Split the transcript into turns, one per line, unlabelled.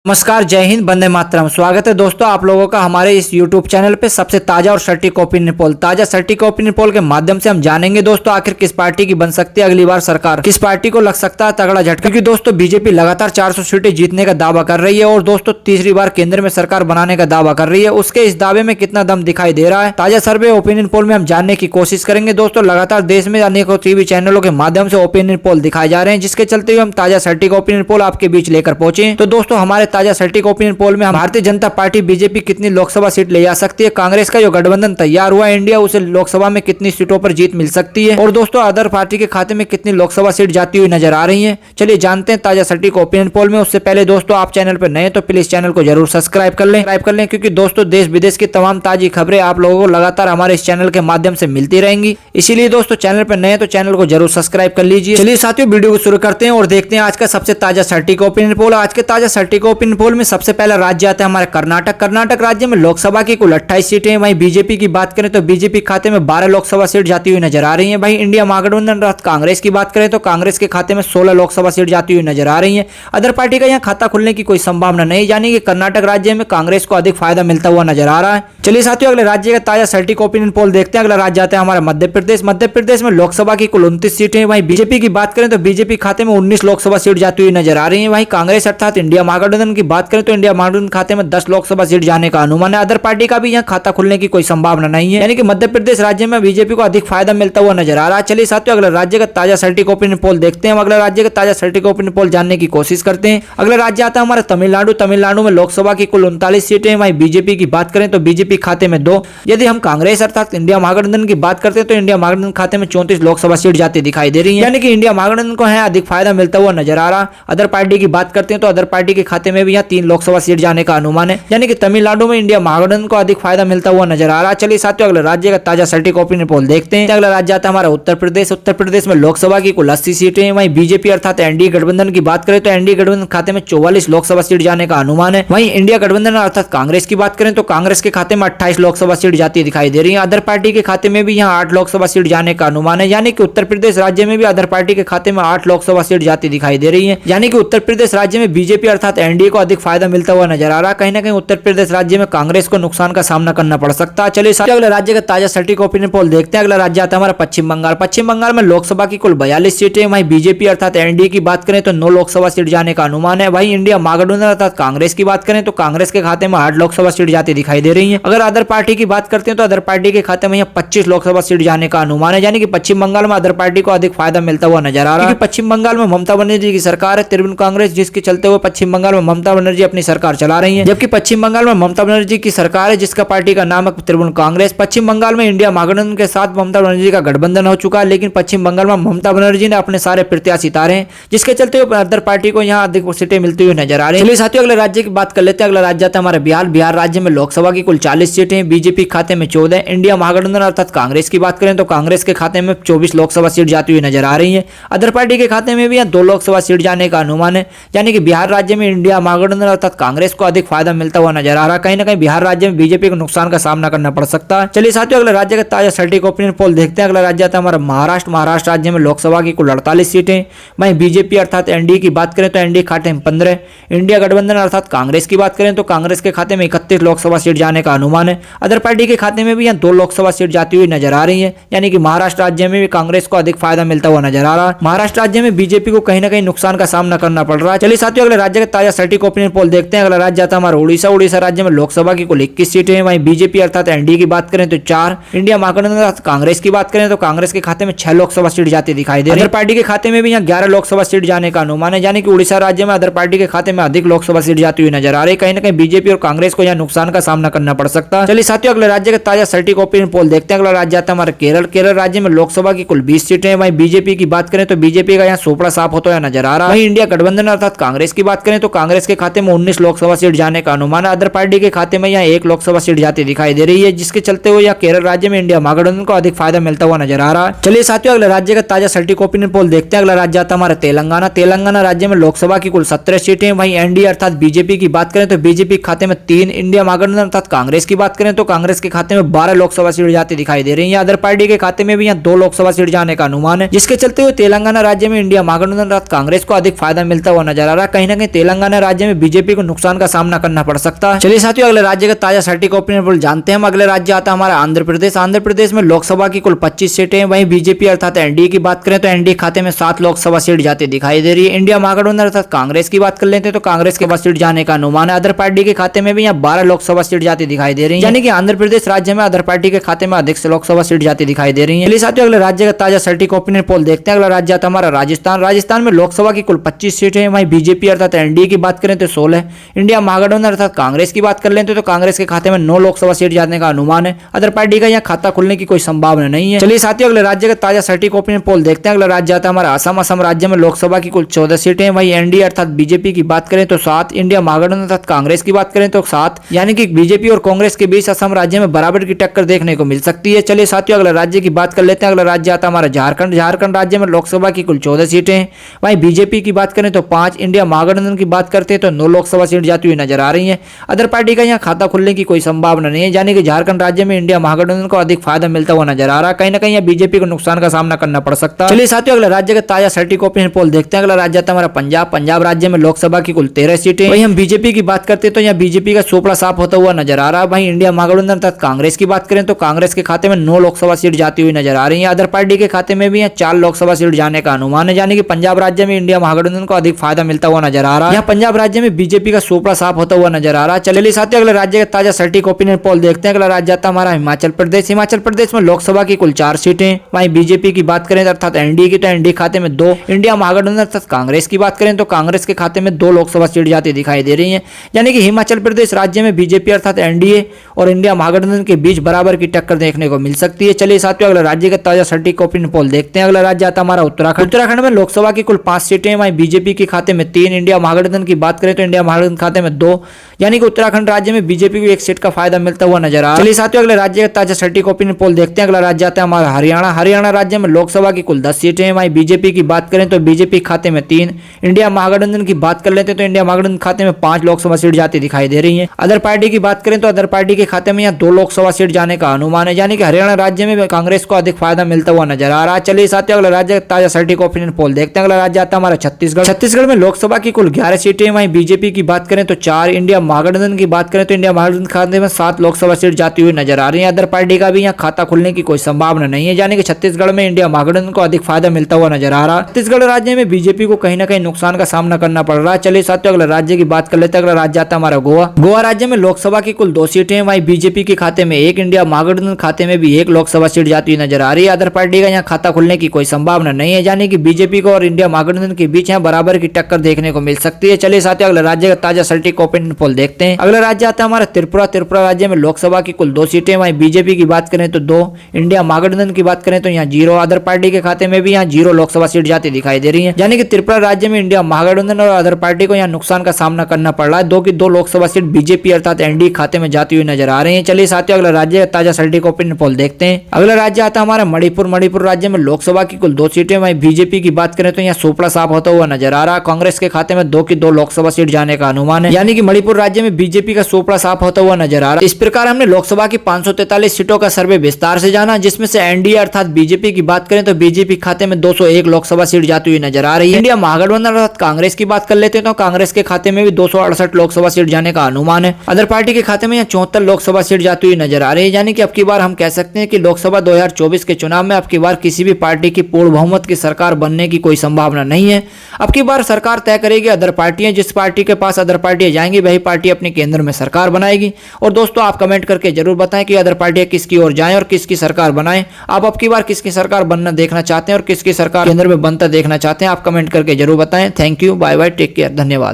नमस्कार, जय हिंद, वंदे मातरम। स्वागत है दोस्तों आप लोगों का हमारे इस YouTube चैनल पे सबसे ताजा और सटीक ओपिनियन पोल। ताजा सटीक ओपिनियन पोल के माध्यम से हम जानेंगे दोस्तों आखिर किस पार्टी की बन सकती है अगली बार सरकार, किस पार्टी को लग सकता है तगड़ा झटका। क्योंकि दोस्तों बीजेपी लगातार 400 सीटें जीतने का दावा कर रही है और दोस्तों तीसरी बार केंद्र में सरकार बनाने का दावा कर रही है। उसके इस दावे में कितना दम दिखाई दे रहा है, ताजा सर्वे ओपिनियन पोल में हम जानने की कोशिश करेंगे। दोस्तों लगातार देश में अनेकों टीवी चैनलों के माध्यम से ओपिनियन पोल दिखाए जा रहे हैं, जिसके चलते हुए हम ताजा सटीक ओपिनियन पोल आपके बीच लेकर पहुंचे। तो दोस्तों हमारे ताजा सटीक ओपिनियन पोल में भारतीय जनता पार्टी बीजेपी कितनी लोकसभा सीट ले जा सकती है, कांग्रेस का जो गठबंधन तैयार हुआ है इंडिया उसे लोकसभा में कितनी सीटों पर जीत मिल सकती है और दोस्तों अदर पार्टी के खाते में कितनी लोकसभा सीट जाती हुई नजर आ रही है। चलिए जानते हैं ताजा सटीक ओपिनियन पोल में। उससे पहले दोस्तों आप चैनल पर नए तो प्लीज चैनल को जरूर सब्सक्राइब कर लें क्योंकि दोस्तों देश विदेश की तमाम ताजी खबरें आप लोगों को लगातार हमारे इस चैनल के माध्यम से मिलती रहेंगी। इसीलिए दोस्तों चैनल पर नए तो चैनल को जरूर सब्सक्राइब कर लीजिए। चलिए साथियों वीडियो को शुरू करते हैं और देखते हैं आज का सबसे ताजा सटीक ओपिनियन पोल। आज के ताजा सटीक ओपिनियन पोल में सबसे पहला राज्य आता है हमारा कर्नाटक राज्य में लोकसभा की कुल 28 सीटें हैं। वहीं बीजेपी की बात करें तो बीजेपी खाते में 12 लोकसभा सीट जाती हुई नजर आ रही है। वहीं इंडिया महागठबंधन कांग्रेस की बात करें तो कांग्रेस के खाते में 16 लोकसभा सीट जाती हुई नजर आ रही है। अदर पार्टी का यहाँ खाता खुलने की कोई संभावना नहीं, यानी कि कर्नाटक राज्य में कांग्रेस को अधिक फायदा मिलता हुआ नजर आ रहा है। चलिए साथियों अगले राज्य का ताजा सटीक ओपिनियन पोल देखते हैं। अगला राज्य आता है हमारा मध्य प्रदेश में लोकसभा की कुल 29 सीटें। वहीं बीजेपी की बात करें तो बीजेपी खाते में 19 लोकसभा सीट जाती हुई नजर आ रही है। वहीं कांग्रेस अर्थात इंडिया महागठबंधन की बात करें तो इंडिया महागठबंधन खाते में 10 लोकसभा सीट जाने का अनुमान है। अदर पार्टी का भी यहाँ खाता खुलने की कोई संभावना नहीं है, यानी कि मध्य प्रदेश राज्य में बीजेपी को अधिक फायदा मिलता हुआ नजर आ रहा है। चलिए साथियों अगला राज्य का ताजा सटीक ओपिनियन पोल देखते हैं। हम अगला राज्य का ताजा सटीक ओपिनियन पोल जानने की कोशिश करते हैं। अगला राज्य आता है हमारा तमिलनाडु में लोकसभा की कुल 39 सीटें। वहीं बीजेपी की बात करें तो बीजेपी खाते में 2। यदि हम कांग्रेस अर्थात इंडिया महागठबंधन की बात करते हैं तो इंडिया महागठबंधन खाते में 34 लोकसभा सीट जाती दिखाई दे रही है, यानी कि इंडिया महागठबंधन को है अधिक फायदा मिलता हुआ नजर आ रहा। अदर पार्टी की बात करते हैं तो अदर पार्टी के खाते में भी यहाँ 3 लोकसभा सीट जाने का अनुमान है, यानी कि तमिलनाडु में इंडिया महागठबंधन को अधिक फायदा मिलता हुआ नजर आ रहा है। चलिए साथियों अगले राज्य का ताजा सटीक ओपिनियन पोल देखते हैं। अगला राज्य आता है हमारा उत्तर प्रदेश में लोकसभा की कुल 80 सीटें। वहीं बीजेपी अर्थात एनडीए गठबंधन की बात करें तो एनडीए गठबंधन खाते में 44 लोकसभा सीट जाने का अनुमान है। वहीं इंडिया गठबंधन अर्थात कांग्रेस की बात करें तो कांग्रेस के खाते में 28 लोकसभा सीट जाती दिखाई दे रही है। अदर पार्टी के खाते में भी यहाँ 8 लोकसभा सीट जाने का अनुमान है, यानी कि उत्तर प्रदेश राज्य में भी अदर पार्टी के खाते में 8 लोकसभा सीट जाती दिखाई दे रही है, यानी कि उत्तर प्रदेश राज्य में बीजेपी अर्थात एनडीए को अधिक फायदा मिलता हुआ नजर आ रहा है। कहीं ना कहीं उत्तर प्रदेश राज्य में कांग्रेस को नुकसान का सामना करना पड़ सकता है। चलिए साथियों अगले राज्य का ताजा सटीक ओपिनियन पोल देखते हैं। अगला राज्य आता है हमारा पश्चिम बंगाल में लोकसभा की कुल 42 सीटें। वहीं बीजेपी अर्थात एनडीए की बात करें तो 9 लोकसभा सीट जाने का अनुमान है। वहीं इंडिया महागठबंधन अर्थात कांग्रेस की बात करें तो कांग्रेस के खाते में 8 लोकसभा सीट जाती दिखाई दे रही है। अगर अदर पार्टी की बात करते हैं तो अदर पार्टी के खाते में 25 लोकसभा सीट जाने का अनुमान है, यानी कि पश्चिम बंगाल में अदर पार्टी को अधिक फायदा मिलता हुआ नजर आ रहा है। पश्चिम बंगाल में ममता बनर्जी की सरकार है, तृणमूल कांग्रेस, जिसके चलते हुए पश्चिम बंगाल में ममता बनर्जी अपनी सरकार चला रही है। जबकि पश्चिम बंगाल में ममता बनर्जी की सरकार है जिसका पार्टी का नाम है तृणमूल कांग्रेस। पश्चिम बंगाल में इंडिया महागठबंधन के साथ ममता बनर्जी का गठबंधन हो चुका है, लेकिन पश्चिम बंगाल में ममता बनर्जी ने अपने सारे प्रत्याशी तारे हैं, जिसके चलते हुए अदर पार्टी को यहाँ अधिक सीटें मिलती हुई नजर आ रही है। चलिए साथियों अगले राज्य की बात कर लेते हैं। अगला राज्य आता है हमारा बिहार राज्य में लोकसभा की कुल 40 सीटें। बीजेपी खाते में 14। इंडिया महागठबंधन अर्थात कांग्रेस की बात करें तो कांग्रेस के खाते में 24 लोकसभा सीट जाती हुई नजर आ रही है। अदर पार्टी के खाते में भी यहाँ 2 लोकसभा सीट जाने का अनुमान है, यानी कि बिहार राज्य में इंडिया महागठबंधन अर्थात कांग्रेस को अधिक फायदा मिलता हुआ नजर आ रहा है। कहीं ना कहीं बिहार राज्य में बीजेपी को नुकसान का सामना करना पड़ सकता है। चलिए साथियों अगले राज्य का ताजा सटीक ओपिनियन पोल देखते हैं। अगला राज्य आता है हमारा महाराष्ट्र राज्य में लोकसभा की कुल 48 सीटें। वहीं बीजेपी अर्थात एनडीए की बात करें तो एनडीए खाते में 15। इंडिया गठबंधन अर्थात कांग्रेस की बात करें तो कांग्रेस के खाते में 31 लोकसभा सीट जाने का अनुमान है। अदर पार्टी के खाते में भी यहाँ 2 लोकसभा सीट जाती हुई नजर आ रही है, यानी कि महाराष्ट्र राज्य में भी कांग्रेस को अधिक फायदा मिलता हुआ नजर आ रहा है। महाराष्ट्र राज्य में बीजेपी को कहीं ना कहीं नुकसान का सामना करना पड़ रहा है। चलिए साथियों अगले राज्य का ताजा सटीक ओपिनियन पोल देखते हैं। अगला राज्य आता है हमारा उड़ीसा राज्य में लोकसभा की कुल 21 सीटें हैं। वहीं बीजेपी अर्थात एनडीए की बात करें तो 4। इंडिया महागठबंधन कांग्रेस की बात करें तो कांग्रेस के खाते में 6 लोकसभा सीट जाती दिखाई दे रही है। अदर पार्टी के खाते में भी यहाँ 11 लोकसभा सीट जाने का अनुमान है, यानी कि उड़ीसा राज्य में अदर पार्टी के खाते में अधिक लोकसभा सीट जाती हुई नजर आ रही है। कहीं ना कहीं बीजेपी और कांग्रेस को यहाँ नुकसान का सामना करना पड़ सकता है। चलिए साथियों अगले राज्य का ताजा सटीक ओपिनियन पोल देखते हैं। अगला राज्य आता है हमारा केरल राज्य में लोकसभा की कुल 20 सीटें। वहीं बीजेपी की बात करें तो बीजेपी का यहाँ सोपड़ा साफ होता हुआ नजर आ रहा है। वहीं इंडिया गठबंधन अर्थात कांग्रेस की बात करें तो कांग्रेस के खाते में 19 लोकसभा सीट जाने का अनुमान है। अदर पार्टी के खाते में यहाँ 1 लोकसभा सीट जाती दिखाई दे रही है, जिसके चलते हुए यहाँ केरल राज्य में इंडिया महागठबंधन को अधिक फायदा मिलता हुआ नजर आ रहा है। चलिए साथियों अगले राज्य का ताजा सटीक ओपिनियन पोल देखते हैं। अगला राज्य आता है हमारा तेलंगाना राज्य में लोकसभा की कुल 17 सीटें। वहीं एनडीए अर्थात बीजेपी की बात करें तो बीजेपी के खाते में 3। इंडिया महागठबंधन अर्थात कांग्रेस की बात करें तो कांग्रेस के खाते में 12 लोकसभा सीट जाती दिखाई दे रही है। अदर पार्टी के खाते में भी यहाँ 2 लोकसभा सीट जाने का अनुमान है, जिसके चलते हुए तेलंगाना राज्य में इंडिया महागठबंधन अर्थात कांग्रेस को अधिक फायदा मिलता हुआ नजर आ रहा है। कहीं ना कहीं तेलंगाना राज्य में बीजेपी को नुकसान का सामना करना पड़ सकता है। चलिए साथियों, अगले राज्य का ताजा सटीक ओपिनियन पोल जानते हैं हम। अगले राज्य आता है हमारा आंध्र प्रदेश। आंध्र प्रदेश में लोकसभा की कुल 25 सीटें हैं। वहीं बीजेपी अर्थात एनडीए की बात करें तो एनडीए खाते में 7 लोकसभा सीट जाती दिखाई दे रही है। इंडिया महागठबंधन अर्थात कांग्रेस की बात कर लेते हैं तो कांग्रेस के पास सीट जाने का अनुमान है। अदर पार्टी के खाते में भी यहाँ 12 लोकसभा सीट जाती दिखाई दे रही है, यानी कि आंध्र प्रदेश राज्य में अदर पार्टी के खाते में अधिक से लोकसभा सीट जाती दिखाई दे रही है। चलिए साथियों, अगले राज्य का ताजा सटीक ओपिनियन पोल देखते हैं। अगला राज्य आता है हमारा राजस्थान। राजस्थान में लोकसभा की कुल 25 सीटें हैं। वहीं बीजेपी अर्थात एनडीए की बात करें तो 16, इंडिया महागठबंधन अर्थात कांग्रेस की बात कर लेते तो कांग्रेस के खाते में 9 लोकसभा सीट जाने का अनुमान है। अदर पार्टी का यहाँ खाता खुलने की कोई संभावना नहीं है। चलिए साथियों, अगले राज्य का ताजा सटीक ओपिनियन पोल देखते हैं। अगला राज्य आता है हमारा असम। असम राज्य में लोकसभा की कुल 14 सीटें हैं। वहीं एनडीए अर्थात बीजेपी की बात करें तो 7, इंडिया महागठबंधन अर्थात कांग्रेस की बात करें तो 7, यानी कि बीजेपी और कांग्रेस के बीच असम राज्य में बराबर की टक्कर देखने को मिल सकती है। चलिए साथियों, अगला राज्य की बात कर लेते हैं। अगला राज्य आता है हमारा झारखंड। झारखंड राज्य में लोकसभा की कुल 14 सीटें हैं। वहीं बीजेपी की बात करें तो 5, इंडिया महागठबंधन की बात करते हैं तो 9 लोकसभा सीट जाती हुई नजर आ रही है। अदर पार्टी का यहाँ खाता खुलने की कोई संभावना नहीं है, यानी कि झारखंड राज्य में इंडिया महागठबंधन को अधिक फायदा मिलता हुआ नजर आ रहा है। कहीं ना कहीं बीजेपी को नुकसान का सामना करना पड़ सकता है। चलिए साथियों, अगला राज्य का ताजा सटीक ओपिनियन पोल देखते हैं। अगला राज्य आता है हमारा पंजाब। पंजाब राज्य में लोकसभा की कुल 13 सीटें। वहीं हम बीजेपी की बात करते हैं तो यहाँ बीजेपी का सोपड़ा साफ होता हुआ नजर आ रहा है। वहीं इंडिया महागठबंधन अर्थात कांग्रेस की बात करें तो कांग्रेस के खाते में 9 लोकसभा सीट जाती हुई नजर आ रही है। अदर पार्टी के खाते में भी यहाँ 4 लोकसभा सीट जाने का अनुमान है, यानी कि पंजाब राज्य में इंडिया महागठबंधन को अधिक फायदा मिलता हुआ नजर आ रहा है। यहाँ पंजाब राज्य में बीजेपी का सोपड़ा साफ होता हुआ नजर आ रहा है। चलिए साथियों, अगले राज्य का ताजा सटीक ओपिनियन पोल देखते हैं। अगला राज्य आता है हमारा हिमाचल प्रदेश। हिमाचल प्रदेश में लोकसभा की कुल 4 सीटें। वहीं बीजेपी की बात करें अर्थात एनडीए की तो एनडीए खाते में 2, इंडिया महागठबंधन अर्थात कांग्रेस की बात करें तो कांग्रेस के खाते में 2 लोकसभा सीट जाती दिखाई दे रही है, यानी कि हिमाचल प्रदेश राज्य में बीजेपी अर्थात एनडीए और इंडिया महागठबंधन के बीच बराबर की टक्कर देखने को मिल सकती है। चलिए साथियों, अगला राज्य का ताजा सटीक ओपिनियन पोल देखते हैं। अगला राज्य आता है हमारा उत्तराखंड। उत्तराखंड में लोकसभा की कुल 5 सीटें। वहीं बीजेपी के खाते में 3, इंडिया महागठबंधन की बात करें तो इंडिया महागठबंधन खाते में 2, यानी कि उत्तराखंड राज्य में बीजेपी को 1 सीट का फायदा मिलता हुआ नजर आ रहा है। चलिए साथियों, अगले राज्य का ताजा सटीक ओपिनियन पोल देखते हैं। अगला राज्य आता है हमारा हरियाणा। हरियाणा राज्य में लोकसभा की कुल 10 सीटें हैं। वहीं बीजेपी की बात करें तो बीजेपी खाते में 3, इंडिया महागठबंधन की बात कर लेते हैं तो इंडिया महागठबंधन खाते में 5 लोकसभा सीट जाती दिखाई दे रही है। अदर पार्टी की बात करें तो अदर पार्टी के खाते में यहाँ 2 लोकसभा सीट जाने का अनुमान है, यानी कि हरियाणा राज्य में कांग्रेस को अधिक फायदा मिलता हुआ नजर आ रहा है। चलिए साथियों, अगला राज्य का ताजा सटीक ओपिनियन पोल देखते हैं। अगला राज्य आता है हमारा छत्तीसगढ़। छत्तीसगढ़ में लोकसभा की कुल 11 सीटें। वहीं बीजेपी की बात करें तो 4, इंडिया महागठबंधन की बात करें तो इंडिया महागठबंधन खाते में 7 लोकसभा सीट जाती हुई नजर आ रही है। अदर पार्टी का भी यहाँ खाता खुलने की कोई संभावना नहीं है, यानी कि छत्तीसगढ़ में इंडिया महागठबंधन को अधिक फायदा मिलता हुआ नजर आ रहा है। छत्तीसगढ़ राज्य में बीजेपी को कहीं ना कहीं नुकसान का सामना करना पड़ रहा है। चलिए साथियों, अगला राज्य की बात कर लेते हैं। अगला राज्य आता है हमारा गोवा। गोवा राज्य में लोकसभा की कुल 2 सीटें हैं। वहीं बीजेपी के खाते में 1, इंडिया महागठबंधन खाते में भी 1 लोकसभा सीट जाती हुई नजर आ रही है। अदर पार्टी का यहाँ खाता खुलने की कोई संभावना नहीं है, यानी कि बीजेपी को और इंडिया महागठबंधन के बीच यहाँ बराबर की टक्कर देखने को मिल सकती है। चलिए साथियों, अगला राज्य का ताजा सटीक ओपिनियन पोल देखते हैं। अगला राज्य आता है हमारा त्रिपुरा। त्रिपुरा राज्य में लोकसभा की कुल 2 सीटें। वहीं बीजेपी की बात करें तो 2, इंडिया महागठबंधन की बात करें तो यहाँ 0, अदर पार्टी के खाते में भी यहाँ 0 लोकसभा सीट जाती दिखाई दे रही है, यानी कि त्रिपुरा राज्य में इंडिया महागठबंधन और अदर पार्टी को यहाँ नुकसान का सामना करना पड़ रहा है। 2 की 2 लोकसभा सीट बीजेपी अर्थात एनडीए खाते में जाती हुई नजर आ रही है। चलिए साथियों, अगला राज्य का ताजा सटीक ओपिनियन पोल देखते हैं। अगला राज्य आता है हमारा मणिपुर। मणिपुर राज्य में लोकसभा की कुल 2 सीटें। वहीं बीजेपी की बात करें तो यहाँ सोपड़ा साफ होता हुआ नजर आ रहा है। कांग्रेस के खाते में 2 की 2 लोकसभा सीट जाने का अनुमान है, यानी कि मणिपुर राज्य में बीजेपी का सोपड़ा साफ होता हुआ नजर आ रहा है। इस प्रकार हमने लोकसभा की 543 सीटों का सर्वे विस्तार से जाना, जिसमें से एनडीए अर्थात बीजेपी की बात करें तो बीजेपी खाते में 201 लोकसभा सीट जाती हुई नजर आ रही है। इंडिया महागठबंधन अर्थात कांग्रेस की बात कर लेते हैं तो कांग्रेस के खाते में भी 268 लोकसभा सीट जाने का अनुमान है। अदर पार्टी के खाते में यहाँ 74 लोकसभा सीट जाती हुई नजर आ रही है, यानी कि अब की बार हम कह सकते हैं कि लोकसभा 2024 के चुनाव में अब की बार किसी भी पार्टी की पूर्ण बहुमत की सरकार बनने की कोई संभावना नहीं है। अब की बार सरकार तय करेगी अदर पार्टियां। जिस पार्टी के पास अदर पार्टियां जाएंगी वही पार्टी अपने केंद्र में सरकार बनाएगी। और दोस्तों, आप कमेंट करके जरूर बताएं कि अदर पार्टियां किसकी ओर जाएं और किसकी सरकार बनाएं। आप अब की बार किसकी सरकार बनना देखना चाहते हैं और किसकी सरकार केंद्र में बनता देखना चाहते हैं, आप कमेंट करके जरूर बताएं। Thank you, bye bye, take care, धन्यवाद।